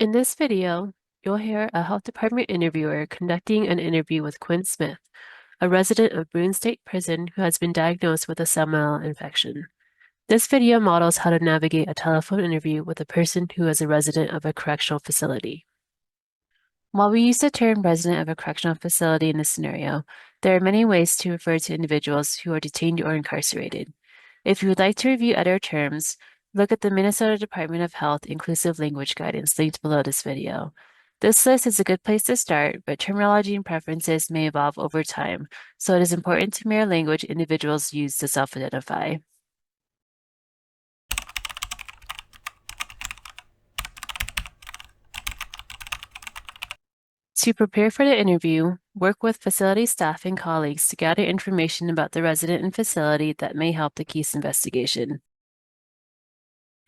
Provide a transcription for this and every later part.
In this video, you'll hear a health department interviewer conducting an interview with Quinn Smith, a resident of Boone State Prison who has been diagnosed with a salmonella infection. This video models how to navigate a telephone interview with a person who is a resident of a correctional facility. While we use the term resident of a correctional facility in this scenario, there are many ways to refer to individuals who are detained or incarcerated. If you would like to review other terms, look at the Minnesota Department of Health Inclusive Language Guidance linked below this video. This list is a good place to start, but terminology and preferences may evolve over time, so it is important to mirror language individuals use to self-identify. To prepare for the interview, work with facility staff and colleagues to gather information about the resident and facility that may help the case investigation.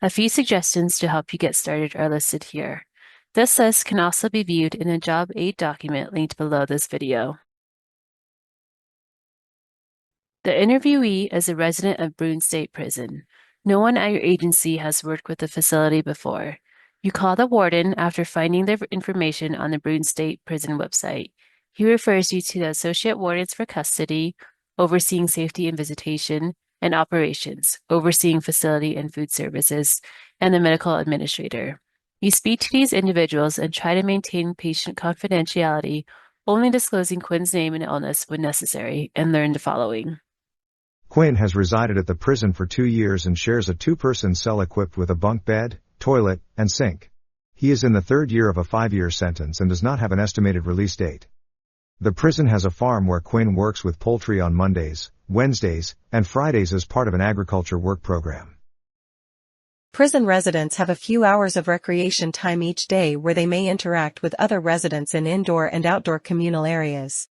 A few suggestions to help you get started are listed here. This list can also be viewed in a job aid document linked below this video. The interviewee is a resident of Boone State Prison. No one at your agency has worked with the facility before. You call the warden after finding the information on the Boone State Prison website. He refers you to the associate wardens for custody, overseeing safety and visitation, and operations, overseeing facility and food services, and the medical administrator. You speak to these individuals and try to maintain patient confidentiality, only disclosing Quinn's name and illness when necessary, and learn the following. Quinn has resided at the prison for 2 years and shares a 2-person cell equipped with a bunk bed, toilet, and sink. He is in the 3rd year of a 5-year sentence and does not have an estimated release date. The prison has a farm where Quinn works with poultry on Mondays, Wednesdays, and Fridays as part of an agriculture work program. Prison residents have a few hours of recreation time each day where they may interact with other residents in indoor and outdoor communal areas.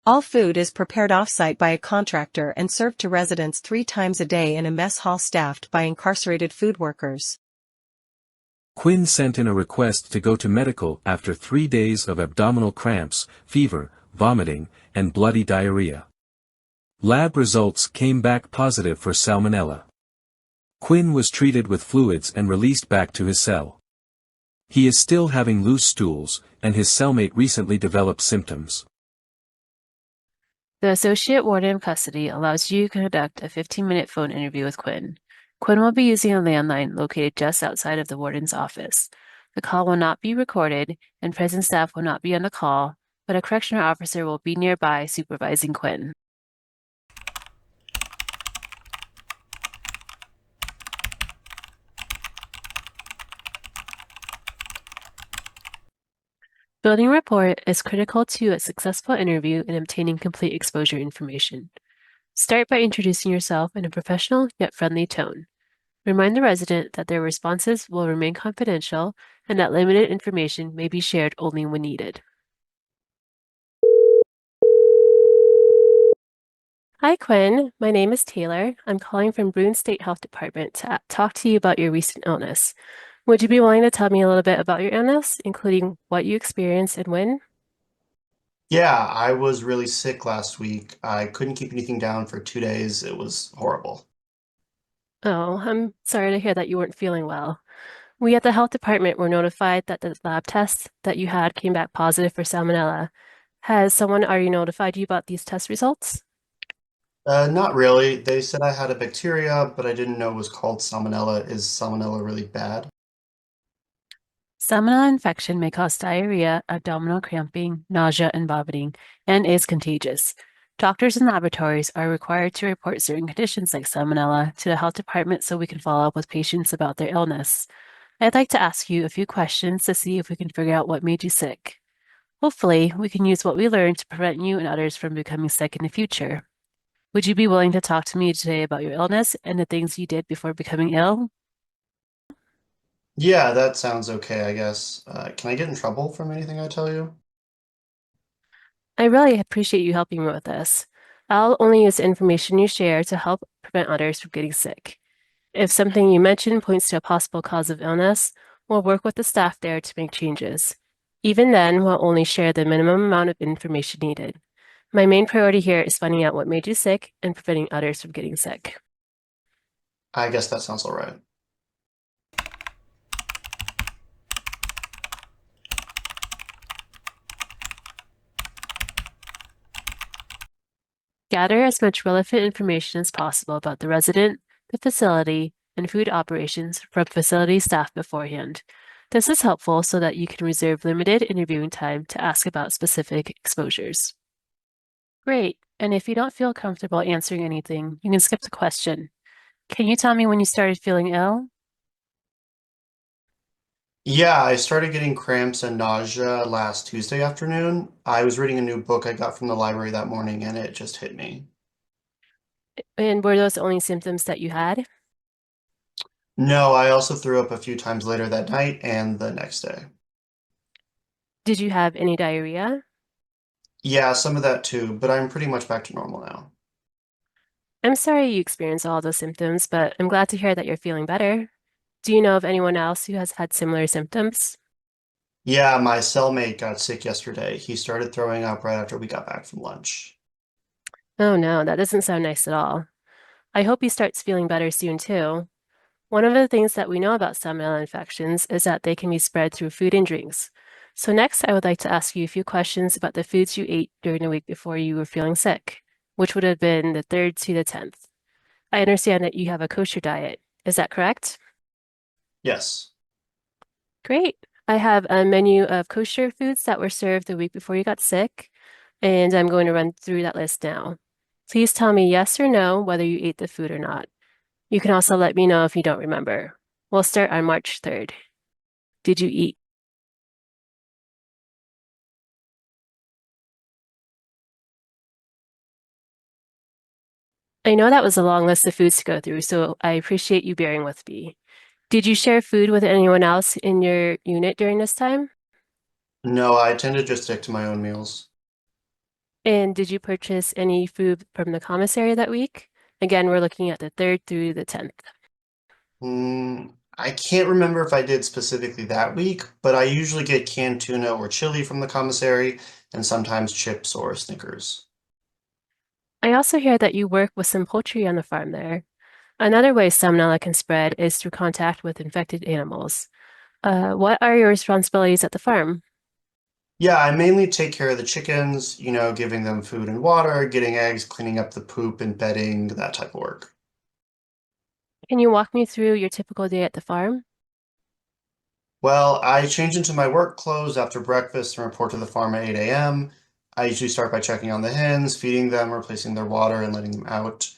All food is prepared off-site by a contractor and served to residents 3 times a day in a mess hall staffed by incarcerated food workers. Quinn sent in a request to go to medical after 3 days of abdominal cramps, fever, vomiting, and bloody diarrhea. Lab results came back positive for salmonella. Quinn was treated with fluids and released back to his cell. He is still having loose stools, and his cellmate recently developed symptoms. The associate warden of custody allows you to conduct a 15-minute phone interview with Quinn. Quinn will be using a landline located just outside of the warden's office. The call will not be recorded, and prison staff will not be on the call, but a correctional officer will be nearby supervising Quinn. Building rapport is critical to a successful interview and obtaining complete exposure information. Start by introducing yourself in a professional yet friendly tone. Remind the resident that their responses will remain confidential and that limited information may be shared only when needed. Hi, Quinn. My name is Taylor. I'm calling from Boone State Health Department to talk to you about your recent illness. Would you be willing to tell me a little bit about your illness, including what you experienced and when? Yeah, I was really sick last week. I couldn't keep anything down for 2 days. It was horrible. Oh, I'm sorry to hear that you weren't feeling well. We at the health department were notified that the lab test that you had came back positive for salmonella. Has someone already notified you about these test results? Not really. They said I had a bacteria, but I didn't know it was called salmonella. Is salmonella really bad? Salmonella infection may cause diarrhea, abdominal cramping, nausea, and vomiting, and is contagious. Doctors and laboratories are required to report certain conditions like salmonella to the health department so we can follow up with patients about their illness. I'd like to ask you a few questions to see if we can figure out what made you sick. Hopefully, we can use what we learned to prevent you and others from becoming sick in the future. Would you be willing to talk to me today about your illness and the things you did before becoming ill? Yeah, that sounds okay, I guess. Can I get in trouble from anything I tell you? I really appreciate you helping me with this. I'll only use the information you share to help prevent others from getting sick. If something you mention points to a possible cause of illness, we'll work with the staff there to make changes. Even then, we'll only share the minimum amount of information needed. My main priority here is finding out what made you sick and preventing others from getting sick. I guess that sounds all right. Gather as much relevant information as possible about the resident, the facility, and food operations from facility staff beforehand. This is helpful so that you can reserve limited interviewing time to ask about specific exposures. Great. And if you don't feel comfortable answering anything, you can skip the question. Can you tell me when you started feeling ill? Yeah, I started getting cramps and nausea last Tuesday afternoon. I was reading a new book I got from the library that morning and it just hit me. And were those the only symptoms that you had? No, I also threw up a few times later that night and the next day. Did you have any diarrhea? Yeah, some of that too, but I'm pretty much back to normal now. I'm sorry you experienced all those symptoms, but I'm glad to hear that you're feeling better. Do you know of anyone else who has had similar symptoms? Yeah, my cellmate got sick yesterday. He started throwing up right after we got back from lunch. Oh no, that doesn't sound nice at all. I hope he starts feeling better soon too. One of the things that we know about salmonella infections is that they can be spread through food and drinks. So next, I would like to ask you a few questions about the foods you ate during the week before you were feeling sick, which would have been the 3rd to the 10th. I understand that you have a kosher diet. Is that correct? Yes. Great. I have a menu of kosher foods that were served the week before you got sick, and I'm going to run through that list now. Please tell me yes or no whether you ate the food or not. You can also let me know if you don't remember. We'll start on March 3rd. Did you eat? I know that was a long list of foods to go through, so I appreciate you bearing with me. Did you share food with anyone else in your unit during this time? No, I tend to just stick to my own meals. And did you purchase any food from the commissary that week? Again, we're looking at the 3rd through the 10th. I can't remember if I did specifically that week, but I usually get canned tuna or chili from the commissary and sometimes chips or Snickers. I also hear that you work with some poultry on the farm there. Another way salmonella can spread is through contact with infected animals. What are your responsibilities at the farm? Yeah, I mainly take care of the chickens, giving them food and water, getting eggs, cleaning up the poop and bedding, that type of work. Can you walk me through your typical day at the farm? Well, I change into my work clothes after breakfast and report to the farm at 8 a.m. I usually start by checking on the hens, feeding them, replacing their water, and letting them out.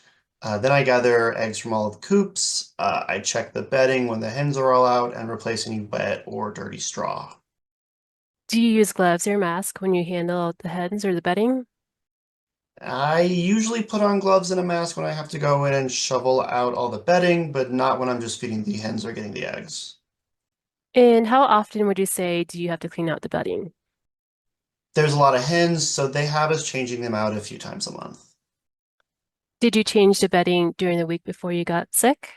Then I gather eggs from all of the coops. I check the bedding when the hens are all out and replace any wet or dirty straw. Do you use gloves or mask when you handle the hens or the bedding? I usually put on gloves and a mask when I have to go in and shovel out all the bedding, but not when I'm just feeding the hens or getting the eggs. And how often would you say do you have to clean out the bedding? There's a lot of hens, so they have us changing them out a few times a month. Did you change the bedding during the week before you got sick?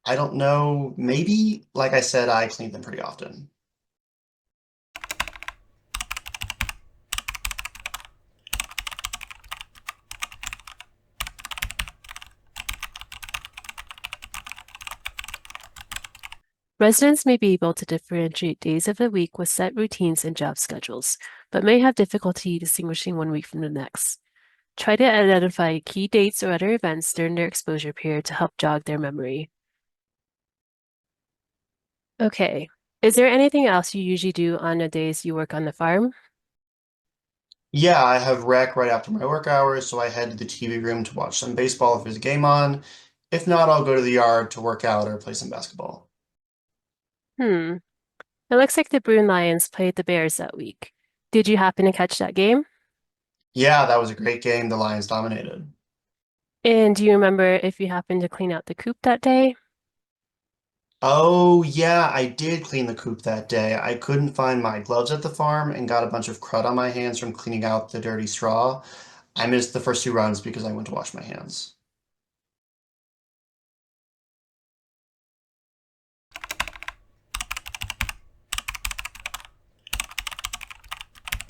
I don't know, maybe, like I said, I clean them pretty often. Residents may be able to differentiate days of the week with set routines and job schedules, but may have difficulty distinguishing one week from the next. Try to identify key dates or other events during their exposure period to help jog their memory. Okay. Is there anything else you usually do on the days you work on the farm? Yeah, I have rec right after my work hours, so I head to the TV room to watch some baseball if there's a game on. If not, I'll go to the yard to work out or play some basketball. Hmm. It looks like the Bruin Lions played the Bears that week. Did you happen to catch that game? Yeah, that was a great game. The Lions dominated. And do you remember if you happened to clean out the coop that day? Oh, yeah, I did clean the coop that day. I couldn't find my gloves at the farm and got a bunch of crud on my hands from cleaning out the dirty straw. I missed the first two runs because I went to wash my hands.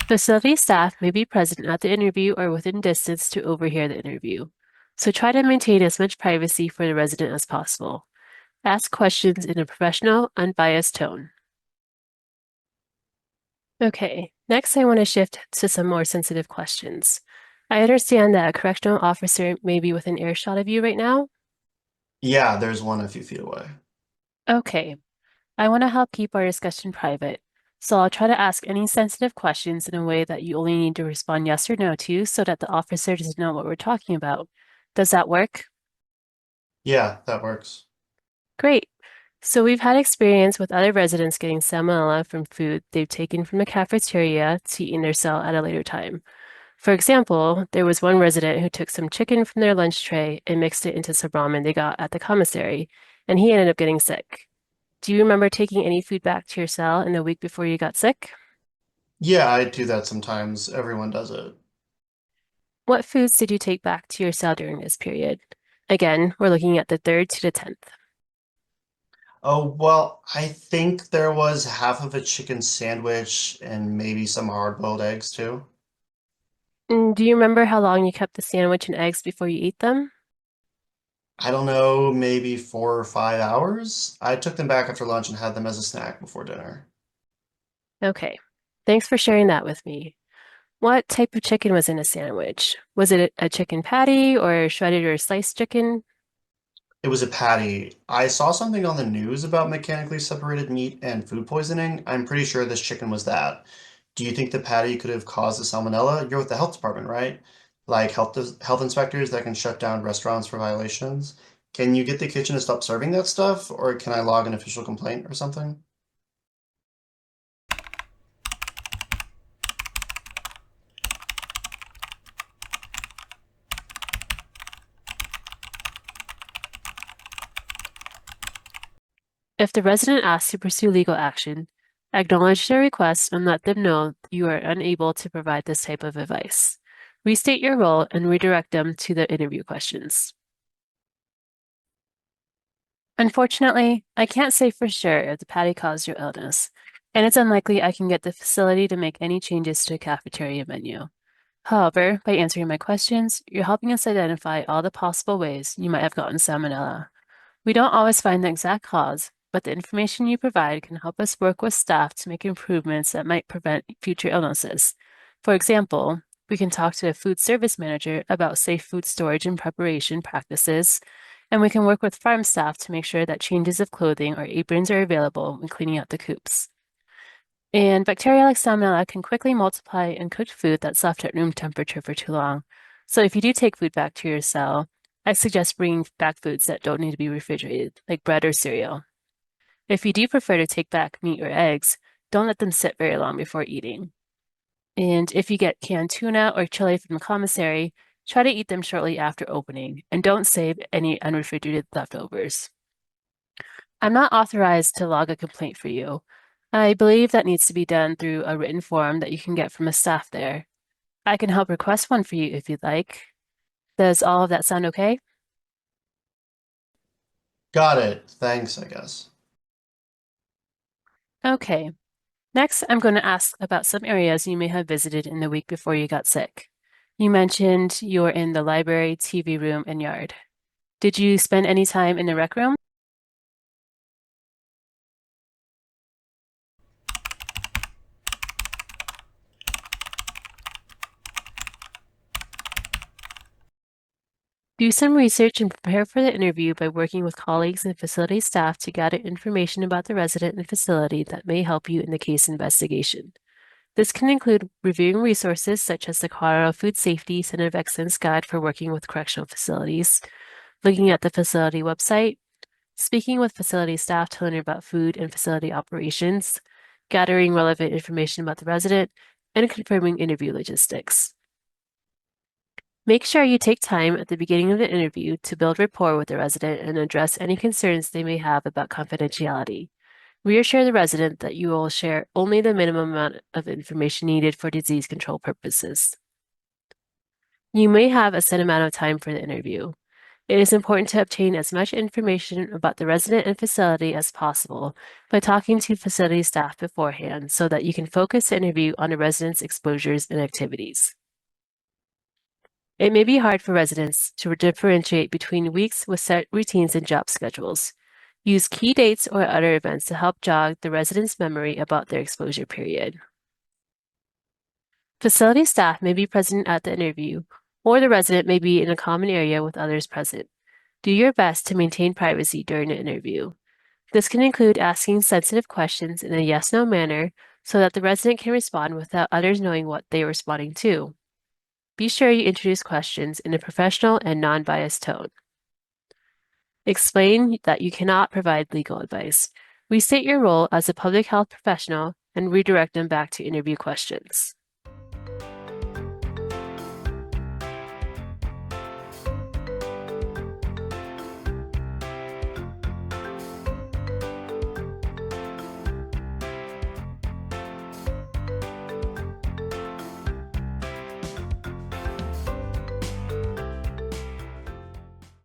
Facility staff may be present at the interview or within distance to overhear the interview. So try to maintain as much privacy for the resident as possible. Ask questions in a professional, unbiased tone. Okay, next I want to shift to some more sensitive questions. I understand that a correctional officer may be within earshot of you right now. Yeah, there's one a few feet away. Okay, I want to help keep our discussion private, so I'll try to ask any sensitive questions in a way that you only need to respond yes or no to so that the officer doesn't know what we're talking about. Does that work? Yeah, that works. Great. So we've had experience with other residents getting salmonella from food they've taken from the cafeteria to eat in their cell at a later time. For example, there was one resident who took some chicken from their lunch tray and mixed it into some ramen they got at the commissary, and he ended up getting sick. Do you remember taking any food back to your cell in the week before you got sick? Yeah, I do that sometimes. Everyone does it. What foods did you take back to your cell during this period? Again, we're looking at the 3rd to the 10th. Oh, well, I think there was half of a chicken sandwich and maybe some hard-boiled eggs too. Do you remember how long you kept the sandwich and eggs before you ate them? I don't know, maybe 4 or 5 hours. I took them back after lunch and had them as a snack before dinner. Okay. Thanks for sharing that with me. What type of chicken was in a sandwich? Was it a chicken patty or shredded or sliced chicken? It was a patty. I saw something on the news about mechanically separated meat and food poisoning. I'm pretty sure this chicken was that. Do you think the patty could have caused the salmonella? You're with the health department, right? Like health inspectors that can shut down restaurants for violations. Can you get the kitchen to stop serving that stuff, or can I log an official complaint or something? If the resident asks to pursue legal action, acknowledge their request and let them know you are unable to provide this type of advice. Restate your role and redirect them to the interview questions. Unfortunately, I can't say for sure if the patty caused your illness, and it's unlikely I can get the facility to make any changes to the cafeteria menu. However, by answering my questions, you're helping us identify all the possible ways you might have gotten salmonella. We don't always find the exact cause, but the information you provide can help us work with staff to make improvements that might prevent future illnesses. For example, we can talk to a food service manager about safe food storage and preparation practices, and we can work with farm staff to make sure that changes of clothing or aprons are available when cleaning out the coops. And bacteria like salmonella can quickly multiply in cooked food that's left at room temperature for too long. So if you do take food back to your cell, I suggest bringing back foods that don't need to be refrigerated, like bread or cereal. If you do prefer to take back meat or eggs, don't let them sit very long before eating. And if you get canned tuna or chili from the commissary, try to eat them shortly after opening, and don't save any unrefrigerated leftovers. I'm not authorized to log a complaint for you. I believe that needs to be done through a written form that you can get from a staff there. I can help request one for you if you'd like. Does all of that sound okay? Got it. Thanks, I guess. Okay. Next, I'm going to ask about some areas you may have visited in the week before you got sick. You mentioned you were in the library, TV room, and yard. Did you spend any time in the rec room? Do some research and prepare for the interview by working with colleagues and facility staff to gather information about the resident and facility that may help you in the case investigation. This can include reviewing resources such as the Colorado Food Safety Center of Excellence Guide for working with correctional facilities, looking at the facility website, speaking with facility staff to learn about food and facility operations, gathering relevant information about the resident, and confirming interview logistics. Make sure you take time at the beginning of the interview to build rapport with the resident and address any concerns they may have about confidentiality. Reassure the resident that you will share only the minimum amount of information needed for disease control purposes. You may have a set amount of time for the interview. It is important to obtain as much information about the resident and facility as possible by talking to facility staff beforehand so that you can focus the interview on the resident's exposures and activities. It may be hard for residents to differentiate between weeks with set routines and job schedules. Use key dates or other events to help jog the resident's memory about their exposure period. Facility staff may be present at the interview or the resident may be in a common area with others present. Do your best to maintain privacy during an interview. This can include asking sensitive questions in a yes-no manner so that the resident can respond without others knowing what they are responding to. Be sure you introduce questions in a professional and non-biased tone. Explain that you cannot provide legal advice. Restate your role as a public health professional and redirect them back to interview questions.